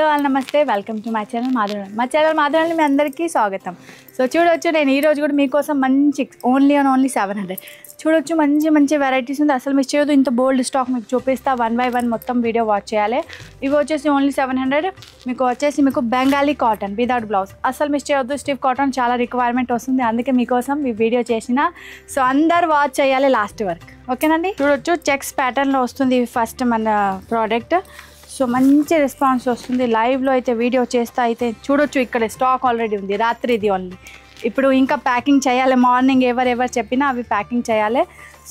Hello all నమస్తే, welcome to my channel Madhuri. మా channel Madhuri మీ అందరికీ స్వాగతం. సో చూడొచ్చు, నేను ఈరోజు కూడా మీకోసం మంచి ఓన్లీ 700 చూడొచ్చు, మంచి మంచి వెరైటీస్ ఉంది. అసలు మిస్ చేయొద్దు. ఇంత బోల్డ్ స్టాక్ మీకు చూపిస్తా, 1 by 1 మొత్తం వీడియో వాచ్ చేయాలి. ఇవి వచ్చేసి ఓన్లీ 700. మీకు బెంగాలీ కాటన్ వితౌట్ బ్లౌజ్. అసలు మిస్ చేయొద్దు. స్టిఫ్ కాటన్ చాలా రిక్వైర్మెంట్ వస్తుంది, అందుకే మీకోసం ఈ వీడియో చేసిన. సో అందరు వాచ్ చేయాలి లాస్ట్ వరకు, ఓకేనండి. చూడొచ్చు, చెక్స్ ప్యాటర్న్లో వస్తుంది ఫస్ట్ మన ప్రోడక్ట్. సో మంచి రెస్పాన్స్ వస్తుంది. లైవ్లో అయితే వీడియో చేస్తా అయితే చూడొచ్చు, ఇక్కడ స్టాక్ ఆల్రెడీ ఉంది. రాత్రిది ఓన్లీ. ఇప్పుడు ఇంకా ప్యాకింగ్ చేయాలి. మార్నింగ్ ఎవరెవరు చెప్పినా అవి ప్యాకింగ్ చేయాలి.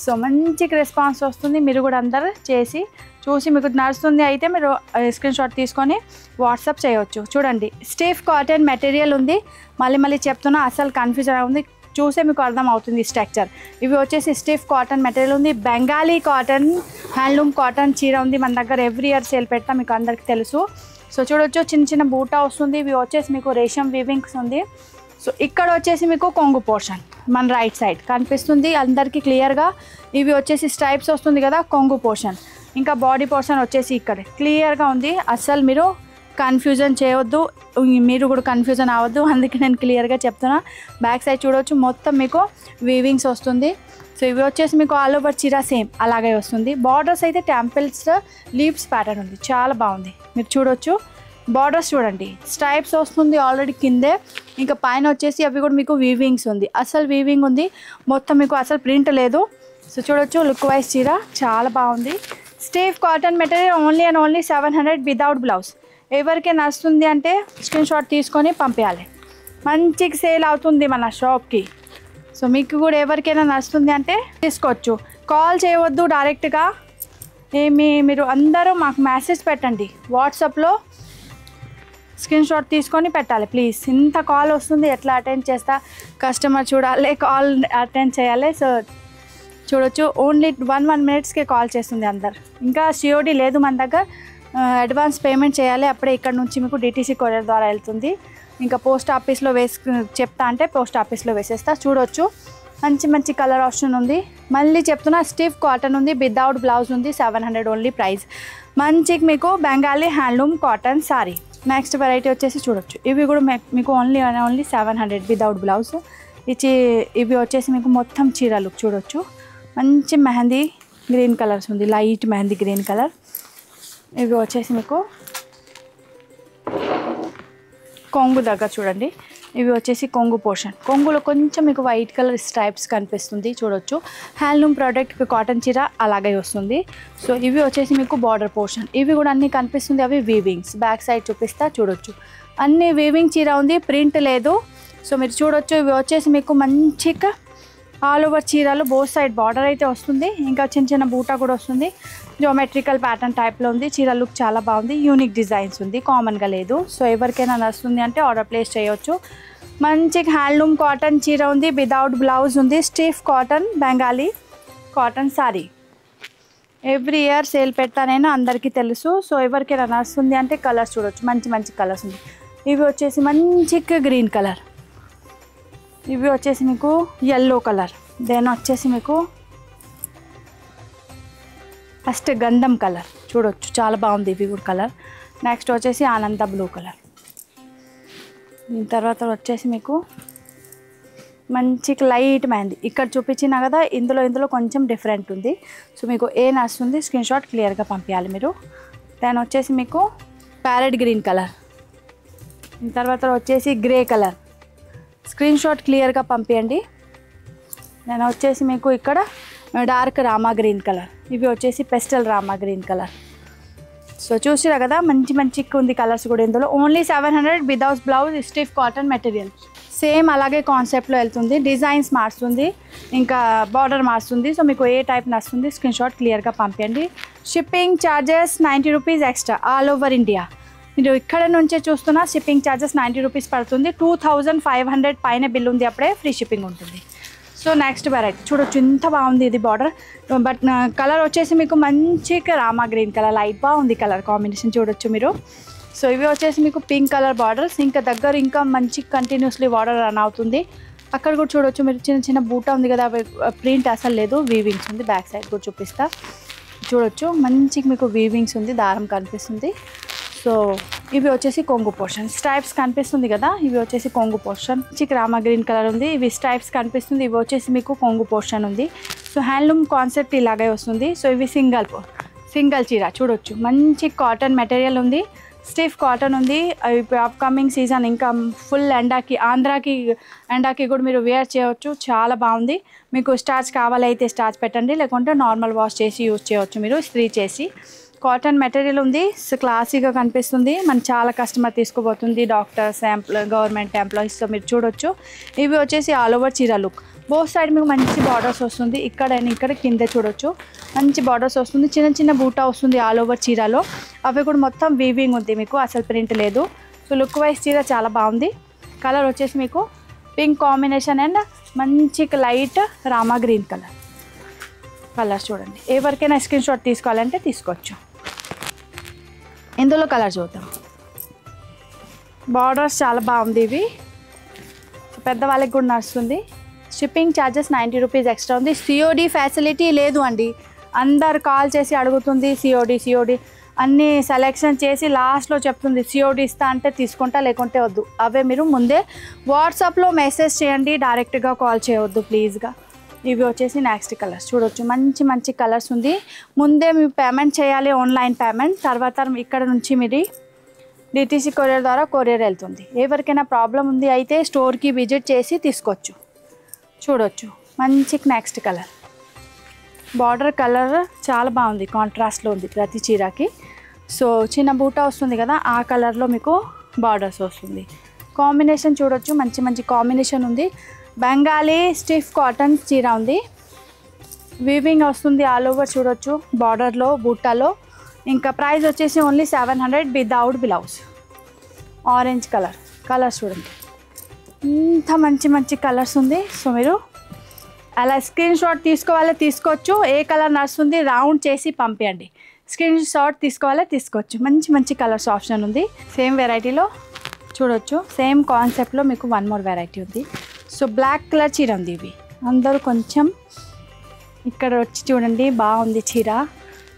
సో మంచి రెస్పాన్స్ వస్తుంది. మీరు కూడా అందరు చేసి చూసి మీకు నడుస్తుంది అయితే మీరు స్క్రీన్ షాట్ తీసుకొని వాట్సాప్ చేయవచ్చు. చూడండి, స్టిఫ్ కాటన్ మెటీరియల్ ఉంది. మళ్ళీ చెప్తున్నా, అసలు కన్ఫ్యూజన్ ఉంది. చూసే మీకు అర్థం అవుతుంది స్ట్రక్చర్. ఇవి వచ్చేసి స్టిఫ్ కాటన్ మెటీరియల్ ఉంది. బెంగాలీ కాటన్ హ్యాండ్లూమ్ కాటన్ చీర ఉంది మన దగ్గర. ఎవ్రీ ఇయర్ సేల్ పెడతా, మీకు అందరికీ తెలుసు. సో చూడొచ్చు, చిన్న చిన్న బూటా వస్తుంది. ఇవి వచ్చేసి మీకు రేషం వీవింగ్స్ ఉంది. సో ఇక్కడ వచ్చేసి మీకు కొంగు పోర్షన్ మన రైట్ సైడ్ కనిపిస్తుంది అందరికీ క్లియర్గా. ఇవి వచ్చేసి స్ట్రైప్స్ వస్తుంది కదా, కొంగు పోర్షన్. ఇంకా బాడీ పోర్షన్ వచ్చేసి ఇక్కడ క్లియర్గా ఉంది. అసలు మీరు కన్ఫ్యూజన్ చేయవద్దు, మీరు కూడా కన్ఫ్యూజన్ అవ్వద్దు, అందుకే నేను క్లియర్గా చెప్తున్నా. బ్యాక్ సైడ్ చూడవచ్చు, మొత్తం మీకు వీవింగ్స్ వస్తుంది. సో ఇవి వచ్చేసి మీకు ఆల్ ఓవర్ చీర సేమ్ అలాగే వస్తుంది. బార్డర్స్ అయితే టెంపుల్స్ లీవ్స్ ప్యాటర్న్ ఉంది, చాలా బాగుంది. మీరు చూడొచ్చు, బార్డర్స్ చూడండి, స్ట్రైప్స్ వస్తుంది ఆల్రెడీ కిందే. ఇంకా పైన వచ్చేసి అవి కూడా మీకు వీవింగ్స్ ఉంది. అసలు వీవింగ్ ఉంది మొత్తం, మీకు అసలు ప్రింట్ లేదు. సో చూడొచ్చు, లుక్ వైజ్ చీర చాలా బాగుంది. Stiff cotton material only 700 without blouse. ఎవరికైనా నచ్చుతుంది అంటే స్క్రీన్ షాట్ తీసుకొని పంపించాలి. మంచిగా సేల్ అవుతుంది మన షాప్కి. సో మీకు కూడా ఎవరికైనా నచ్చుతుంది అంటే తీసుకోవచ్చు. కాల్ చేయవద్దు డైరెక్ట్గా. మీరు అందరూ మాకు మెసేజ్ పెట్టండి వాట్సాప్లో. స్క్రీన్ షాట్ తీసుకొని పెట్టాలి ప్లీజ్. ఇంత కాల్ వస్తుంది, ఎట్లా అటెండ్ చేస్తా? కస్టమర్ చూడాలి, కాల్ అటెండ్ చేయాలి. సో చూడొచ్చు, ఓన్లీ 1 minutesకే కాల్ చేస్తుంది అందరు. ఇంకా సిఓడి లేదు మన దగ్గర. అడ్వాన్స్ పేమెంట్ చేయాలి, అప్పుడే ఇక్కడ నుంచి మీకు డిటీసీ కొరియర్ ద్వారా వెళ్తుంది. ఇంకా పోస్ట్ ఆఫీస్లో చెప్తా అంటే పోస్ట్ ఆఫీస్లో వేసేస్తా. చూడొచ్చు, మంచి మంచి కలర్ ఆప్షన్ ఉంది. మళ్ళీ చెప్తున్నా, స్టిఫ్ కాటన్ ఉంది, వితౌట్ బ్లౌజ్ ఉంది. 700 ఓన్లీ ప్రైస్. మంచిగా మీకు Bengali handloom cotton sorry. Next variety వచ్చేసి చూడొచ్చు, ఇవి కూడా మీకు ఓన్లీ 700 వితౌట్ బ్లౌజ్. ఇవి వచ్చేసి మీకు మొత్తం చీరలు చూడొచ్చు, మంచి మెహందీ గ్రీన్ కలర్స్ ఉంది, లైట్ మెహందీ గ్రీన్ కలర్. ఇవి వచ్చేసి మీకు కొంగు దగ్గర చూడండి, ఇవి వచ్చేసి కొంగు పోర్షన్. కొంగులో కొంచెం మీకు వైట్ కలర్ స్ట్రైప్స్ కనిపిస్తుంది. చూడొచ్చు, హ్యాండ్లూమ్ ప్రోడక్ట్ కాటన్ చీర అలాగే వస్తుంది. సో ఇవి వచ్చేసి మీకు బార్డర్ పోర్షన్. ఇవి కూడా అన్నీ కనిపిస్తుంది, అవి వీవింగ్స్. బ్యాక్ సైడ్ చూపిస్తా, చూడొచ్చు అన్నీ వీవింగ్ చీర ఉంది, ప్రింట్ లేదు. సో మీరు చూడొచ్చు, ఇవి వచ్చేసి మీకు మంచిగా ఆల్ ఓవర్ చీరలు బోత్ సైడ్ బార్డర్ అయితే వస్తుంది. ఇంకా చిన్న చిన్న బూటా కూడా వస్తుంది. జియోమెట్రికల్ ప్యాటర్న్ టైప్లో ఉంది. చీర లుక్ చాలా బాగుంది. యూనిక్ డిజైన్స్ ఉంది, కామన్గా లేదు. సో ఎవరికైనా నచ్చుతుంది అంటే ఆర్డర్ ప్లేస్ చేయవచ్చు. మంచిగా హ్యాండ్లూమ్ కాటన్ చీర ఉంది, వితౌట్ బ్లౌజ్ ఉంది. Stiff cotton Bengali cotton sorry. Every year sale పెడతా నేను, అందరికీ తెలుసు. సో ఎవరికైనా నచ్చుతుంది అంటే కలర్స్ చూడొచ్చు, మంచి మంచి కలర్స్ ఉంది. ఇవి వచ్చేసి మంచిగా గ్రీన్ కలర్, ఇవి వచ్చేసి మీకు ఎల్లో కలర్, దెన్ వచ్చేసి మీకు ఫస్ట్ గంధం కలర్ చూడొచ్చు, చాలా బాగుంది ఇవి కూడా కలర్. నెక్స్ట్ వచ్చేసి ఆనంద బ్లూ కలర్. తర్వాత వచ్చేసి మీకు మంచి లైట్ మెహందీ ఇక్కడ చూపించినా కదా, ఇందులో కొంచెం డిఫరెంట్ ఉంది. సో మీకు ఏ నచ్చుతుంది స్క్రీన్ షాట్ క్లియర్గా పంపించాలి మీరు. దెన్ వచ్చేసి మీకు ప్యారెట్ గ్రీన్ కలర్. తర్వాత వచ్చేసి గ్రే కలర్. స్క్రీన్ షాట్ క్లియర్గా పంపించండి. నేను వచ్చేసి మీకు ఇక్కడ డార్క్ రామా గ్రీన్ కలర్. ఇవి వచ్చేసి pastel Rama green colour. So చూసిరా కదా, మంచి మంచిగా ఉంది కలర్స్ కూడా ఇందులో. Only 700 without blouse, stiff cotton material. Same అలాగే కాన్సెప్ట్లో వెళ్తుంది. డిజైన్స్ మారుస్తుంది, ఇంకా బార్డర్ మారుస్తుంది. సో మీకు ఏ టైప్ నచ్చుతుంది స్క్రీన్ షాట్ క్లియర్గా పంపించండి. Shipping charges 90 rupees extra all over India. మీరు ఇక్కడ నుంచే చూస్తున్నా, షిప్పింగ్ ఛార్జెస్ 90 రూపీస్ పడుతుంది. 2500 పైన బిల్ ఉంది, అప్పుడే ఫ్రీ షిప్పింగ్ ఉంటుంది. సో నెక్స్ట్ వెరైటీ చూడొచ్చు, ఇంత బాగుంది ఇది బార్డర్. బట్ కలర్ వచ్చేసి మీకు మంచిగా రామా గ్రీన్ కలర్, లైట్ బాగుంది కలర్ కాంబినేషన్ చూడొచ్చు మీరు. సో ఇవి వచ్చేసి మీకు పింక్ కలర్ బార్డర్స్. ఇంకా దగ్గర ఇంకా మంచి కంటిన్యూస్లీ బార్డర్ రన్ అవుతుంది. అక్కడ కూడా చూడొచ్చు మీరు, చిన్న చిన్న బూటా ఉంది కదా, ప్రింట్ అసలు లేదు, వీవింగ్స్ ఉంది. బ్యాక్ సైడ్ కూడా చూపిస్తా, చూడొచ్చు మంచిగా మీకు వీవింగ్స్ ఉంది, దారం కనిపిస్తుంది. సో ఇవి వచ్చేసి కొంగు పోర్షన్, స్ట్రైప్స్ కనిపిస్తుంది కదా, ఇవి వచ్చేసి కొంగు పోర్షన్. చిక్ రామా గ్రీన్ కలర్ ఉంది, ఇవి స్ట్రైప్స్ కనిపిస్తుంది, ఇవి వచ్చేసి మీకు కొంగు పోర్షన్ ఉంది. సో హ్యాండ్లూమ్ కాన్సెప్ట్ ఇలాగే వస్తుంది. సో ఇవి సింగిల్ చీర చూడొచ్చు, మంచి కాటన్ మెటీరియల్ ఉంది, స్టిఫ్ కాటన్ ఉంది. అప్కమింగ్ సీజన్ ఇంకా ఫుల్ ఎండాకి, ఆంధ్రాకి ఎండాకి కూడా మీరు వేర్ చేయవచ్చు, చాలా బాగుంది. మీకు స్టార్చ్ కావాలైతే స్టార్చ్ పెట్టండి, లేకుంటే నార్మల్ వాష్ చేసి యూజ్ చేయవచ్చు మీరు, ఇస్త్రీ చేసి. కాటన్ మెటీరియల్ ఉంది, క్లాసీగా కనిపిస్తుంది. మన చాలా కస్టమర్ తీసుకుపోతుంది, డాక్టర్స్, గవర్నమెంట్ ఎంప్లాయీస్. సో మీరు చూడొచ్చు. ఇవి వచ్చేసి ఆల్ ఓవర్ చీర లుక్, బోత్ సైడ్ మీకు మంచి బార్డర్స్ వస్తుంది. ఇక్కడ కింద చూడొచ్చు, మంచి బార్డర్స్ వస్తుంది, చిన్న చిన్న బూటా వస్తుంది ఆల్ ఓవర్ చీరలో. అవి కూడా మొత్తం వీవింగ్ ఉంది, మీకు అసలు ప్రింట్ లేదు. సో లుక్ వైజ్ చీర చాలా బాగుంది. కలర్ వచ్చేసి మీకు పింక్ కాంబినేషన్ అండ్ మంచి లైట్ రామా గ్రీన్ కలర్ చూడండి. ఎవరికైనా స్క్రీన్ షాట్ తీసుకోవాలంటే తీసుకోవచ్చు. ఇందులో కలర్ చూద్దాం. బార్డర్స్ చాలా బాగుంది, ఇవి పెద్దవాళ్ళకి కూడా నడుస్తుంది. షిప్పింగ్ ఛార్జెస్ 90 రూపీస్ ఎక్స్ట్రా ఉంది. సిఓడి ఫెసిలిటీ లేదు అండి, అందరు కాల్ చేసి అడుగుతుంది సిఓడి అన్నీ సెలెక్షన్ చేసి లాస్ట్లో చెప్తుంది సిఓడి ఇస్తా అంటే తీసుకుంటా, లేకుంటే వద్దు. అవే మీరు ముందే వాట్సాప్లో మెసేజ్ చేయండి, డైరెక్ట్గా కాల్ చేయవద్దు ప్లీజ్గా. ఇవి వచ్చేసి నెక్స్ట్ కలర్స్ చూడొచ్చు, మంచి కలర్స్ ఉంది. ముందే మీరు పేమెంట్ చేయాలి, ఆన్లైన్ పేమెంట్. తర్వాత ఇక్కడ నుంచి మీరు డిటీసీ కొరియర్ ద్వారా కొరియర్ వెళ్తుంది. ఎవరికైనా ప్రాబ్లం ఉంది అయితే స్టోర్కి విజిట్ చేసి తీసుకోవచ్చు. చూడొచ్చు మంచి నెక్స్ట్ కలర్, బార్డర్ కలర్ చాలా బాగుంది, కాంట్రాస్ట్లో ఉంది ప్రతి చీరకి. సో చిన్న బూటా వస్తుంది కదా, ఆ కలర్లో మీకు బార్డర్స్ వస్తుంది. కాంబినేషన్ చూడొచ్చు, మంచి కాంబినేషన్ ఉంది. బెంగాలీ స్టిఫ్ కాటన్ చీర ఉంది, వీవింగ్ వస్తుంది ఆల్ ఓవర్ చూడొచ్చు, బార్డర్లో బూటాలో. ఇంకా ప్రైస్ వచ్చేసి only 700 without blouse. Orange colour చూడండి, ఇంత మంచి కలర్స్ ఉంది. సో మీరు అలా స్క్రీన్ షాట్ తీసుకోవచ్చు. ఏ కలర్ నడుస్తుంది రౌండ్ చేసి పంపించండి, స్క్రీన్ షాట్ తీసుకోవచ్చు. మంచి కలర్స్ ఆప్షన్ ఉంది. సేమ్ వెరైటీలో చూడొచ్చు, సేమ్ కాన్సెప్ట్లో మీకు వన్ మోర్ వెరైటీ ఉంది. సో బ్లాక్ కలర్ చీర ఉంది, ఇవి అందరూ కొంచెం ఇక్కడ వచ్చి చూడండి, బాగుంది చీర.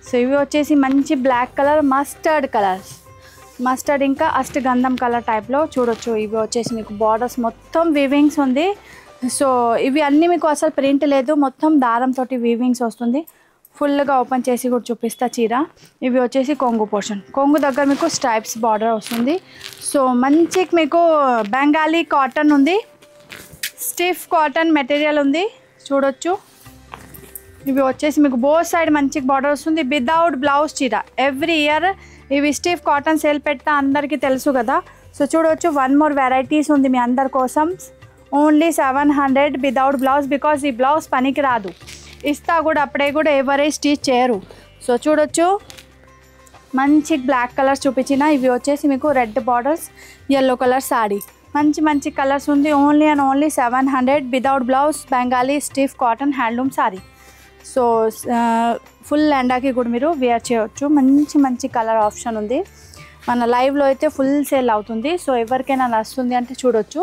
సో ఇవి వచ్చేసి మంచి బ్లాక్ కలర్, మస్టర్డ్ ఇంకా అష్టగంధం కలర్ టైప్లో చూడొచ్చు. ఇవి వచ్చేసి మీకు బార్డర్స్ మొత్తం వీవింగ్స్ ఉంది. సో ఇవి అన్నీ మీకు అసలు ప్రింట్ లేదు, మొత్తం దారంతో వీవింగ్స్ వస్తుంది. ఫుల్గా ఓపెన్ చేసి కూడా చూపిస్తా చీర. ఇవి వచ్చేసి కొంగు పోర్షన్, కొంగు దగ్గర మీకు స్ట్రైప్స్ బార్డర్ వస్తుంది. సో మంచి మీకు బెంగాలీ కాటన్ ఉంది, స్టిఫ్ కాటన్ మెటీరియల్ ఉంది చూడొచ్చు. ఇవి వచ్చేసి మీకు బోత్ సైడ్ మంచి బార్డర్ వస్తుంది, వితౌట్ బ్లౌజ్ చీర. ఎవ్రీ ఇయర్ ఇవి స్టిఫ్ కాటన్ సేల్ పెడతా, అందరికీ తెలుసు కదా. సో చూడవచ్చు, వన్ మోర్ వెరైటీస్ ఉంది మీ అందరి కోసం. ఓన్లీ 700 వితౌట్ బ్లౌజ్, బికాజ్ ఈ బ్లౌజ్ పనికి రాదు, ఇస్తా కూడా అప్పుడే కూడా ఎవరే స్టిచ్ చేయరు. సో చూడొచ్చు, మంచి బ్లాక్ కలర్స్ చూపించిన. ఇవి వచ్చేసి మీకు red borders, yellow colour sari, మంచి కలర్స్ ఉంది. Only 700 without blouse, Bengali stiff cotton handloom sari. So full ఎండాకి కూడా మీరు వేర్ చేయవచ్చు. మంచి కలర్ ఆప్షన్ ఉంది. మన లైవ్లో అయితే ఫుల్ సేల్ అవుతుంది. సో ఎవరికైనా నచ్చుతుంది అంటే చూడొచ్చు,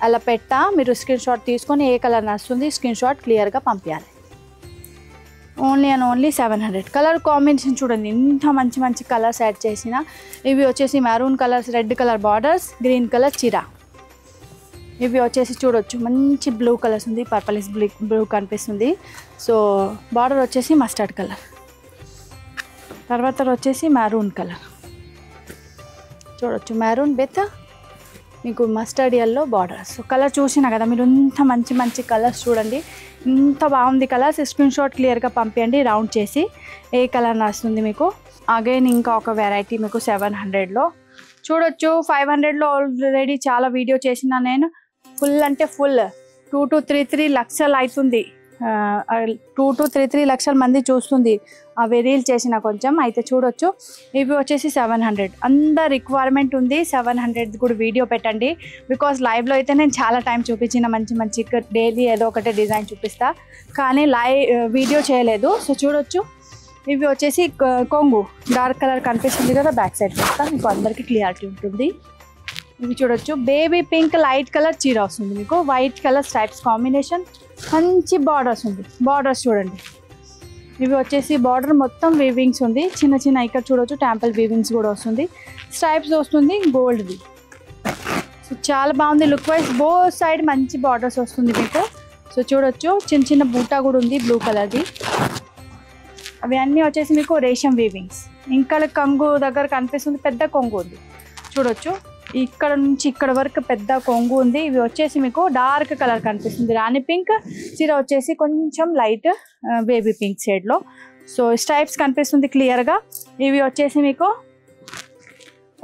అలా పెట్టా మీరు స్క్రీన్ షాట్ తీసుకొని ఏ కలర్ నచ్చుతుంది స్క్రీన్ షాట్ క్లియర్గా పంపించాలి. ఓన్లీ 700. కలర్ కాంబినేషన్ చూడండి, ఇంత మంచి కలర్స్ యాడ్ చేసిన. ఇవి వచ్చేసి maroon colours, red colour borders, green colour చీర. ఇవి వచ్చేసి చూడొచ్చు, మంచి బ్లూ కలర్స్ ఉంది, పర్పలిష్ బ్లూ కనిపిస్తుంది. సో బార్డర్ వచ్చేసి మస్టర్డ్ కలర్, తర్వాత వచ్చేసి మెరూన్ కలర్ చూడొచ్చు, మెరూన్ విత్ మీకు mustard yellow border. So colour చూసినా కదా మీరు, ఇంత మంచి కలర్స్ చూడండి, ఇంత బాగుంది కలర్స్. స్క్రీన్ షాట్ క్లియర్గా పంపించండి రౌండ్ చేసి, ఏ కలర్ నచ్చుతుంది మీకు. అగైన్ ఇంకా ఒక వెరైటీ మీకు 700లో చూడొచ్చు. 500లో ఆల్రెడీ చాలా వీడియో చేసిన నేను. ఫుల్ అంటే ఫుల్ 2 to 3 లక్షలు అవుతుంది, 2 to 3 లక్షల మంది చూస్తుంది అవి రీల్ చేసిన కొంచెం అయితే చూడొచ్చు. ఇవి వచ్చేసి 700, అందరు రిక్వైర్మెంట్ ఉంది 700 కూడా వీడియో పెట్టండి. బికాజ్ లైవ్లో అయితే నేను చాలా టైం చూపించిన, మంచి డైలీ ఏదో ఒకటే డిజైన్ చూపిస్తా, కానీ వీడియో చేయలేదు. సో చూడొచ్చు, ఇవి వచ్చేసి కొంగు డార్క్ కలర్ కనిపిస్తుంది కదా, బ్యాక్ సైడ్ చేస్తా మీకు అందరికీ క్లియారిటీ ఉంటుంది. ఇవి చూడొచ్చు, బేబీ పింక్ లైట్ కలర్ చీర వస్తుంది మీకు, వైట్ కలర్ స్ట్రైప్స్ కాంబినేషన్, మంచి బార్డర్స్ ఉంది. బార్డర్స్ చూడండి, ఇవి వచ్చేసి బార్డర్ మొత్తం వీవింగ్స్ ఉంది, చిన్న చిన్న ఇక్కడ చూడొచ్చు టెంపుల్ వీవింగ్స్ కూడా వస్తుంది, స్ట్రైప్స్ వస్తుంది గోల్డ్ది. సో చాలా బాగుంది లుక్ వైజ్, బోత్ సైడ్ మంచి బార్డర్స్ వస్తుంది మీకు. సో చూడొచ్చు చిన్న చిన్న బూటా కూడా ఉంది బ్లూ కలర్ది. అవి అన్నీ వచ్చేసి మీకు రేషం వీవింగ్స్. ఇంకా కొంగు దగ్గర కనిపిస్తుంది, పెద్ద కొంగు ఉంది చూడొచ్చు, ఇక్కడ నుంచి ఇక్కడ వరకు పెద్ద కొంగు ఉంది. ఇవి వచ్చేసి మీకు డార్క్ కలర్ కనిపిస్తుంది, రాణి పింక్. చీర వచ్చేసి కొంచెం లైట్ బేబీ పింక్ షేడ్లో. సో స్ట్రైప్స్ కనిపిస్తుంది క్లియర్గా. ఇవి వచ్చేసి మీకు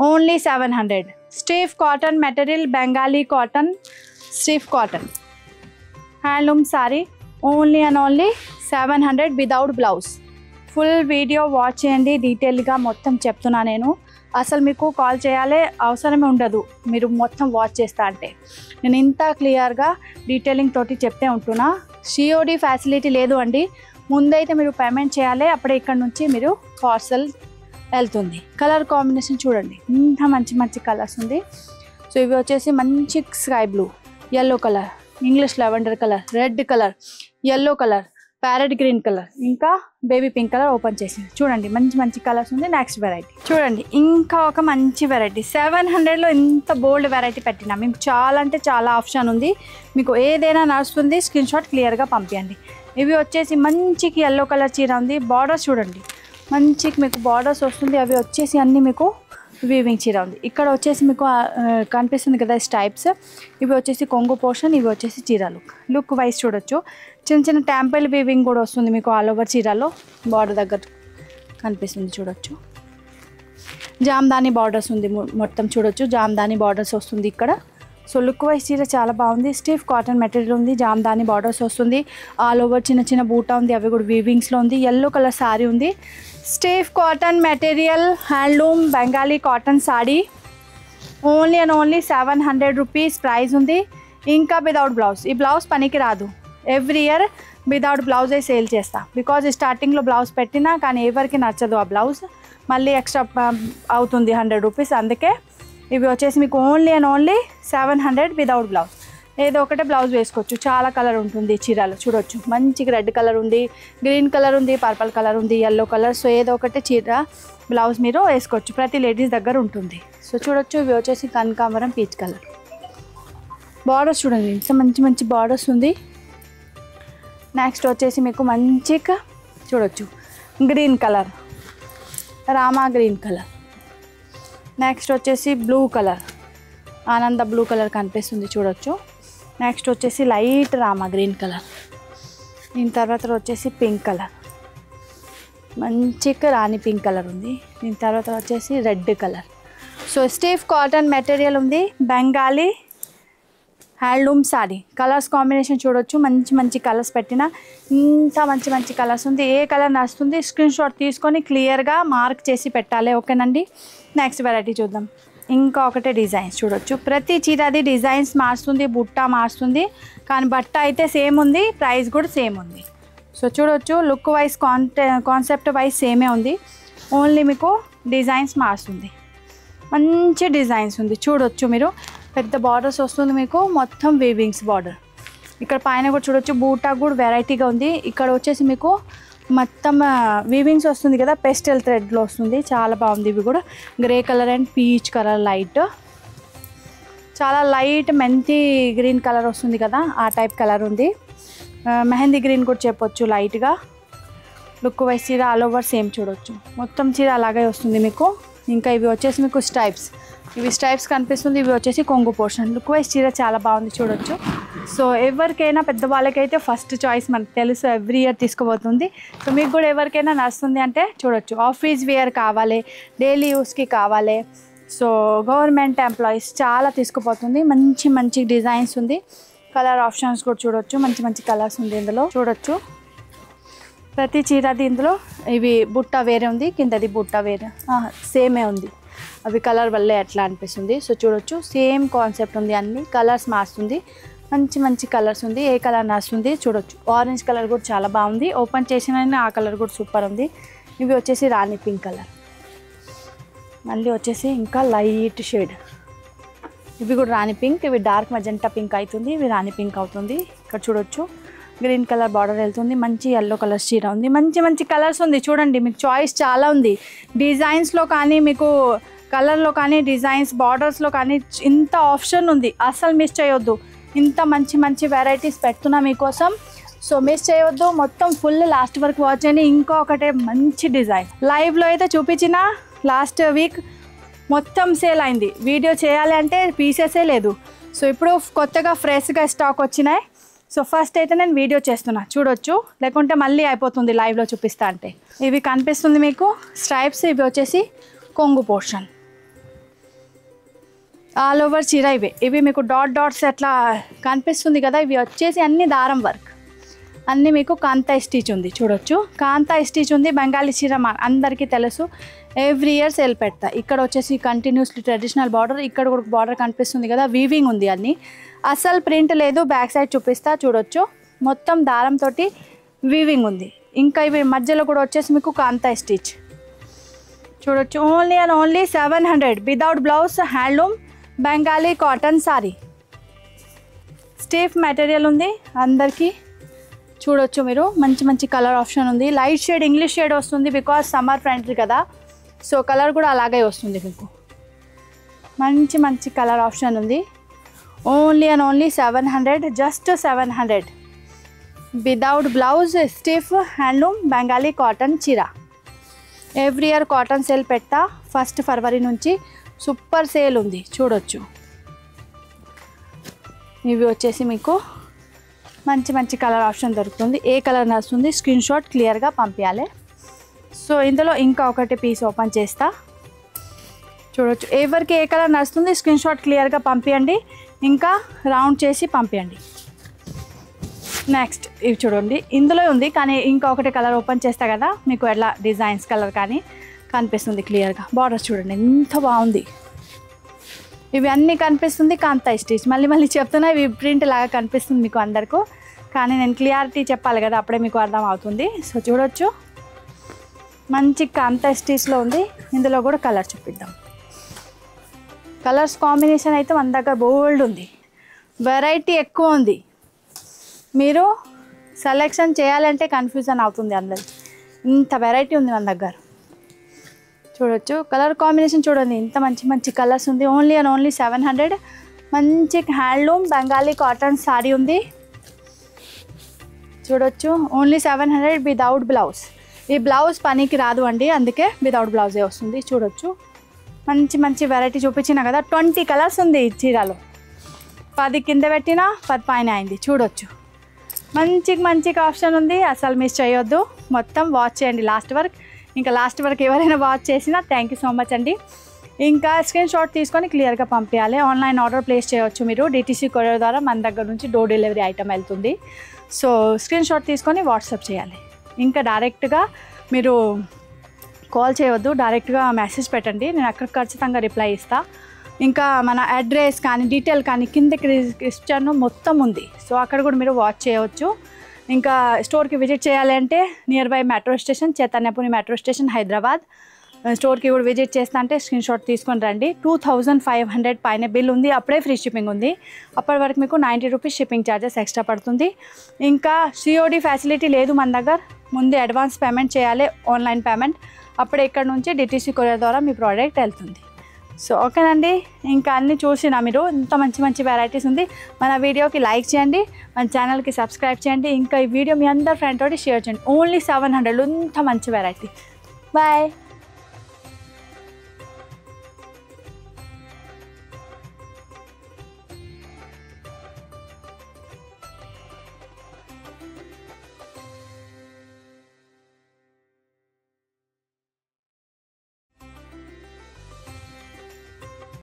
only 700. Stiff cotton material, Bengali cotton, stiff cotton handloom sari, only and only 700 without blouse. Full video watch చేయండి, డీటెయిల్గా మొత్తం చెప్తున్నా నేను. అసలు మీకు కాల్ చేయాలి అవసరమే ఉండదు మీరు మొత్తం వాచ్ చేస్తా అంటే. నేను ఇంత క్లియర్గా డీటెయిలింగ్ తోటి చెప్తే ఉంటున్నా. సిఓడి ఫ్యాసిలిటీ లేదు అండి, ముందైతే మీరు పేమెంట్ చేయాలి, అప్పుడే ఇక్కడ నుంచి మీరు పార్సల్ వెళ్తుంది. కలర్ కాంబినేషన్ చూడండి ఇంత మంచి మంచి కలర్స్ ఉంది. సో ఇవి వచ్చేసి మంచి sky blue, yellow colour, English lavender colour, red colour, yellow colour, parrot green colour, ఇంకా బేబీ పింక్ కలర్ ఓపెన్ చేసి చూడండి మంచి మంచి కలర్స్ ఉంది. నెక్స్ట్ వెరైటీ చూడండి, ఇంకా ఒక మంచి వెరైటీ 700లో ఇంత బోల్డ్ వెరైటీ పెట్టినా. మీకు చాలా అంటే చాలా ఆప్షన్ ఉంది, మీకు ఏదైనా నడుస్తుంది. స్క్రీన్ షాట్ క్లియర్గా పంపించండి. ఇవి వచ్చేసి మంచికి ఎల్లో కలర్ చీర ఉంది, బార్డర్స్ చూడండి మంచికి మీకు బార్డర్స్ వస్తుంది. అవి వచ్చేసి అన్నీ మీకు వీవింగ్ చీర ఉంది. ఇక్కడ వచ్చేసి మీకు కనిపిస్తుంది కదా స్టైప్స్, ఇవి వచ్చేసి కొంగు పోర్షన్, ఇవి వచ్చేసి చీర లుక్ వైజ్ చూడొచ్చు. చిన్న చిన్న టెంపుల్ వీవింగ్ కూడా వస్తుంది మీకు ఆల్ ఓవర్ చీరలో, బార్డర్ దగ్గర కనిపిస్తుంది చూడొచ్చు. జామ్దాని బార్డర్స్ ఉంది మొత్తం చూడొచ్చు, జామ్దాని బార్డర్స్ వస్తుంది ఇక్కడ. సో లుక్ వైజ్ చీర చాలా బాగుంది. స్టీఫ్ కాటన్ మెటీరియల్ ఉంది, జామ్దాని బార్డర్స్ వస్తుంది, ఆల్ ఓవర్ చిన్న చిన్న బూటా ఉంది, అవి కూడా వీవింగ్స్లో ఉంది. ఎల్లో కలర్ సారీ ఉంది, stiff cotton material handloom Bengali cotton sari, only and only 700 rupees price ఉంది. ఇంకా వితౌట్ బ్లౌజ్. ఈ బ్లౌజ్ పనికి రాదు, ఎవ్రీ ఇయర్ వితౌట్ బ్లౌజే సేల్ చేస్తా. బికాజ్ స్టార్టింగ్లో బ్లౌజ్ పెట్టినా కానీ ఎవరికి నచ్చదు ఆ బ్లౌజ్, మళ్ళీ ఎక్స్ట్రా అవుతుంది 100 రూపీస్. అందుకే ఇవి వచ్చేసి మీకు only and only 700 without blouse. ఏదో ఒకటే బ్లౌజ్ వేసుకోవచ్చు, చాలా కలర్ ఉంటుంది చీరలు చూడొచ్చు. మంచిగా రెడ్ కలర్ ఉంది, గ్రీన్ కలర్ ఉంది, పర్పుల్ కలర్ ఉంది, ఎల్లో కలర్. సో ఏదో ఒకటే చీర బ్లౌజ్ మీరు వేసుకోవచ్చు, ప్రతి లేడీస్ దగ్గర ఉంటుంది. సో చూడొచ్చు, ఇవి వచ్చేసి కనకాంబరం పీచ్ కలర్. బార్డర్స్ చూడండి ఇంత మంచి మంచి బార్డర్స్ ఉంది. నెక్స్ట్ వచ్చేసి మీకు మంచిగా చూడొచ్చు green colour, Rama green colour. Next వచ్చేసి బ్లూ కలర్, ఆనంద బ్లూ కలర్ కనిపిస్తుంది చూడొచ్చు. నెక్స్ట్ వచ్చేసి లైట్ రామా గ్రీన్ కలర్. దీని తర్వాత వచ్చేసి పింక్ కలర్, మంచిగా రాణి పింక్ కలర్ ఉంది. దీని తర్వాత వచ్చేసి red colour. So stiff cotton material ఉంది, Bengali handloom sari. Colours combination చూడొచ్చు, మంచి మంచి కలర్స్ పెట్టిన ఇంత మంచి మంచి కలర్స్ ఉంది. ఏ కలర్ నచ్చుతుంది స్క్రీన్ షాట్ తీసుకొని క్లియర్గా మార్క్ చేసి పెట్టాలి, ఓకేనండి. నెక్స్ట్ వెరైటీ చూద్దాం. ఇంకా ఒకటే డిజైన్స్ చూడొచ్చు, ప్రతి చీరది డిజైన్స్ మారుస్తుంది, బుట్ట మారుస్తుంది, కానీ బట్ట అయితే సేమ్ ఉంది, ప్రైస్ కూడా సేమ్ ఉంది. సో చూడొచ్చు లుక్ వైజ్ కాన్సెప్ట్ వైజ్ సేమే ఉంది, ఓన్లీ మీకు డిజైన్స్ మారుస్తుంది. మంచి డిజైన్స్ ఉంది చూడొచ్చు మీరు. పెద్ద బార్డర్స్ వస్తుంది మీకు, మొత్తం వీవింగ్స్ బార్డర్. ఇక్కడ పైన కూడా చూడొచ్చు, బూటా కూడా వెరైటీగా ఉంది. ఇక్కడ వచ్చేసి మీకు మొత్తం వీవింగ్స్ వస్తుంది కదా, పెస్టల్ థ్రెడ్లో వస్తుంది, చాలా బాగుంది. ఇవి కూడా grey colour and peach colour, light చాలా లైట్ మెంతి గ్రీన్ కలర్ వస్తుంది కదా, ఆ టైప్ కలర్ ఉంది. మెహందీ గ్రీన్ కూడా చెప్పొచ్చు లైట్గా. లుక్ వైజ్ చీర ఆల్ ఓవర్ సేమ్ చూడొచ్చు, మొత్తం చీర అలాగే వస్తుంది మీకు. ఇంకా ఇవి వచ్చేసి మీకు స్టైప్స్, ఇవి స్టైప్స్ కనిపిస్తుంది, ఇవి వచ్చేసి కొంగు పోర్షన్. లుక్ వైజ్ చీర చాలా బాగుంది చూడొచ్చు. సో ఎవరికైనా పెద్దవాళ్ళకైతే ఫస్ట్ చాయిస్ మనకు తెలుసు, ఎవ్రీ ఇయర్ తీసుకుపోతుంది. సో మీకు కూడా ఎవరికైనా నచ్చుతుంది అంటే చూడొచ్చు. ఆఫీస్ వేర్ కావాలి, డైలీ యూస్కి కావాలి, సో గవర్నమెంట్ ఎంప్లాయీస్ చాలా తీసుకుపోతుంది. మంచి మంచి డిజైన్స్ ఉంది, కలర్ ఆప్షన్స్ కూడా చూడొచ్చు, మంచి మంచి కలర్స్ ఉంది ఇందులో చూడొచ్చు. ప్రతి చీరది ఇందులో ఇవి బుట్ట వేరే ఉంది, కిందది బుట్ట వేరే సేమే ఉంది, అవి కలర్ వల్లే ఎట్లా అనిపిస్తుంది. సో చూడొచ్చు సేమ్ కాన్సెప్ట్ ఉంది, అన్ని కలర్స్ మారుతుంది, మంచి మంచి కలర్స్ ఉంది. ఏ కలర్ నచ్చుతుంది చూడొచ్చు. ఆరెంజ్ కలర్ కూడా చాలా బాగుంది, ఓపెన్ చేసిన ఆ కలర్ కూడా సూపర్ ఉంది. ఇవి వచ్చేసి రాణి పింక్ కలర్, మళ్ళీ వచ్చేసి ఇంకా లైట్ షేడ్, ఇవి కూడా రాణి పింక్, ఇవి డార్క్ మజెంటా పింక్ అవుతుంది, ఇవి రాణి పింక్ అవుతుంది. ఇక్కడ చూడొచ్చు గ్రీన్ కలర్ బార్డర్ వెళ్తుంది, మంచి ఎల్లో కలర్ చీర ఉంది, మంచి మంచి కలర్స్ ఉంది చూడండి. మీకు చాయిస్ చాలా ఉంది, డిజైన్స్లో కానీ మీకు కలర్లో కానీ డిజైన్స్ బార్డర్స్లో కానీ ఇంత ఆప్షన్ ఉంది. అస్సలు మిస్ చేయొద్దు, ఇంత మంచి మంచి వెరైటీస్ పెడుతున్నా మీకోసం. సో మిస్ చేయొద్దు, మొత్తం ఫుల్ లాస్ట్ వరకు వాచ్ చేయండి. ఇంకొకటే మంచి డిజైన్ లైవ్లో అయితే చూపించిన లాస్ట్ వీక్ మొత్తం సేల్ అయింది. వీడియో చేయాలి అంటే పీసెసే లేదు. సో ఇప్పుడు కొత్తగా ఫ్రెష్గా స్టాక్ వచ్చినాయి. సో ఫస్ట్ అయితే నేను వీడియో చేస్తున్నా, చూడొచ్చు, లేకుంటే మళ్ళీ అయిపోతుంది లైవ్లో చూపిస్తా అంటే. ఇవి కనిపిస్తుంది మీకు స్ట్రైప్స్, ఇవి వచ్చేసి కొంగు పోర్షన్, ఆల్ ఓవర్ చీర ఇవి మీకు డాట్ డాట్స్ అట్లా కనిపిస్తుంది కదా, ఇవి వచ్చేసి అన్ని దారం వర్క్, అన్నీ మీకు కాంతా స్టిచ్ ఉంది చూడొచ్చు. కాంతా స్టిచ్ ఉంది, బెంగాలీ చీర అందరికీ తెలుసు, ఎవ్రీ ఇయర్ సేల్ పెడతా. ఇక్కడ వచ్చేసి కంటిన్యూస్లీ ట్రెడిషనల్ బార్డర్, ఇక్కడ కూడా బార్డర్ కనిపిస్తుంది కదా, వీవింగ్ ఉంది అన్నీ, అస్సలు ప్రింట్ లేదు. బ్యాక్ సైడ్ చూపిస్తా చూడొచ్చు, మొత్తం దారంతో వీవింగ్ ఉంది. ఇంకా ఇవి మధ్యలో కూడా వచ్చేసి మీకు కాంతా స్టిచ్ చూడొచ్చు. Only and only 700 without blouse, handloom Bengali cotton sorry, stiff material ఉంది అందరికీ చూడొచ్చు. మీరు మంచి మంచి కలర్ ఆప్షన్ ఉంది, లైట్ షేడ్ ఇంగ్లీష్ షేడ్ వస్తుంది బికాజ్ సమ్మర్ ఫ్రెండ్లీ కదా, సో కలర్ కూడా అలాగే వస్తుంది మీకు. మంచి మంచి కలర్ ఆప్షన్ ఉంది. Only and only 700, just 700 without blouse, stiff handloom Bengali cotton చీర. ఎవ్రీ ఇయర్ కాటన్ సేల్ పెడతా, 1 ఫర్వరి నుంచి సూపర్ సేల్ ఉంది చూడొచ్చు. ఇవి వచ్చేసి మీకు మంచి మంచి కలర్ ఆప్షన్ దొరుకుతుంది. ఏ కలర్ నడుస్తుంది స్క్రీన్ షాట్ క్లియర్గా పంపించాలి. సో ఇందులో ఇంకా ఒకటి పీస్ ఓపెన్ చేస్తా చూడొచ్చు. ఎవరికి ఏ కలర్ నడుస్తుంది స్క్రీన్ షాట్ క్లియర్గా పంపించండి, ఇంకా రౌండ్ చేసి పంపించండి. నెక్స్ట్ ఇవి చూడండి, ఇందులో ఉంది కానీ ఇంకా ఒకటి కలర్ ఓపెన్ చేస్తా కదా, మీకు ఎట్లా డిజైన్స్ కలర్ కానీ కనిపిస్తుంది క్లియర్గా. బార్డర్స్ చూడండి ఎంత బాగుంది, ఇవి అన్నీ కనిపిస్తుంది కాంతా స్టిచ్. మళ్ళీ చెప్తున్నా, ఇవి ప్రింట్ లాగా కనిపిస్తుంది మీకు అందరికీ, కానీ నేను క్లియారిటీ చెప్పాలి కదా, అప్పుడే మీకు అర్థం అవుతుంది. సో చూడొచ్చు, మంచి కాంతా స్టిచ్లో ఉంది. ఇందులో కూడా కలర్ చూపిద్దాం. కలర్స్ కాంబినేషన్ అయితే మన దగ్గర బోల్డ్ ఉంది, వెరైటీ ఎక్కువ ఉంది. మీరు సెలెక్షన్ చేయాలంటే కన్ఫ్యూజన్ అవుతుంది అందరు, ఇంత వెరైటీ ఉంది మన దగ్గర చూడొచ్చు. కలర్ కాంబినేషన్ చూడండి ఇంత మంచి మంచి కలర్స్ ఉంది. Only and only 700. మంచి హ్యాండ్లూమ్ బెంగాలీ కాటన్ సారీ ఉంది చూడొచ్చు. Only 700 without blouse. ఈ బ్లౌజ్ పనికి రాదు అండి, అందుకే వితౌట్ బ్లౌజే వస్తుంది చూడొచ్చు. మంచి మంచి వెరైటీ చూపించిన కదా, 20 కలర్స్ ఉంది ఈ చీరలో. 10 కింద పెట్టినా 10 పైన అయింది చూడొచ్చు. మంచి ఆప్షన్ ఉంది, అసలు మిస్ చేయొద్దు, మొత్తం వాచ్ చేయండి లాస్ట్ వరకు. ఇంకా లాస్ట్ వరకు ఎవరైనా వాచ్ చేసినా థ్యాంక్ యూ సో మచ్ అండి. ఇంకా స్క్రీన్ షాట్ తీసుకొని క్లియర్గా పంపించాలి. ఆన్లైన్ ఆర్డర్ ప్లేస్ చేయవచ్చు మీరు, డిటీసీ కొరియర్ ద్వారా మన దగ్గర నుంచి డోర్ డెలివరీ ఐటమ్ వెళ్తుంది. సో స్క్రీన్ షాట్ తీసుకొని వాట్సాప్ చేయాలి. ఇంకా డైరెక్ట్గా మీరు కాల్ చేయవద్దు, డైరెక్ట్గా మెసేజ్ పెట్టండి, నేను అక్కడ ఖచ్చితంగా రిప్లై ఇస్తాను. ఇంకా మన అడ్రస్ కానీ డీటెయిల్ కానీ కిందకి ఇచ్చాను మొత్తం ఉంది. సో అక్కడ కూడా మీరు వాచ్ చేయవచ్చు. ఇంకా స్టోర్కి విజిట్ చేయాలి అంటే near by metro station, Chaitanyapuri metro station Hyderabad. స్టోర్కి కూడా విజిట్ చేస్తా అంటే స్క్రీన్ షాట్ తీసుకొని రండి. 2500 పైన బిల్ ఉంది, అప్పుడే ఫ్రీ షిప్పింగ్ ఉంది. అప్పటి వరకు మీకు 90 రూపీస్ షిప్పింగ్ ఛార్జెస్ ఎక్స్ట్రా పడుతుంది. ఇంకా సిఓడి ఫెసిలిటీ లేదు మన దగ్గర, ముందే అడ్వాన్స్ పేమెంట్ చేయాలి, ఆన్లైన్ పేమెంట్. అప్పుడే ఇక్కడ నుంచి డిటీసీ కొరియర్ ద్వారా మీ ప్రోడక్ట్ వెళ్తుంది. సో ఓకేనండి, ఇంకా అన్నీ చూసినా మీరు, ఇంత మంచి వెరైటీస్ ఉంది. మన వీడియోకి లైక్ చేయండి, మన ఛానల్కి సబ్స్క్రైబ్ చేయండి. ఇంకా ఈ వీడియో మీ అందరి ఫ్రెండ్ తోటి షేర్ చేయండి. ఓన్లీ 700 ఇంత మంచి వెరైటీ. బాయ్.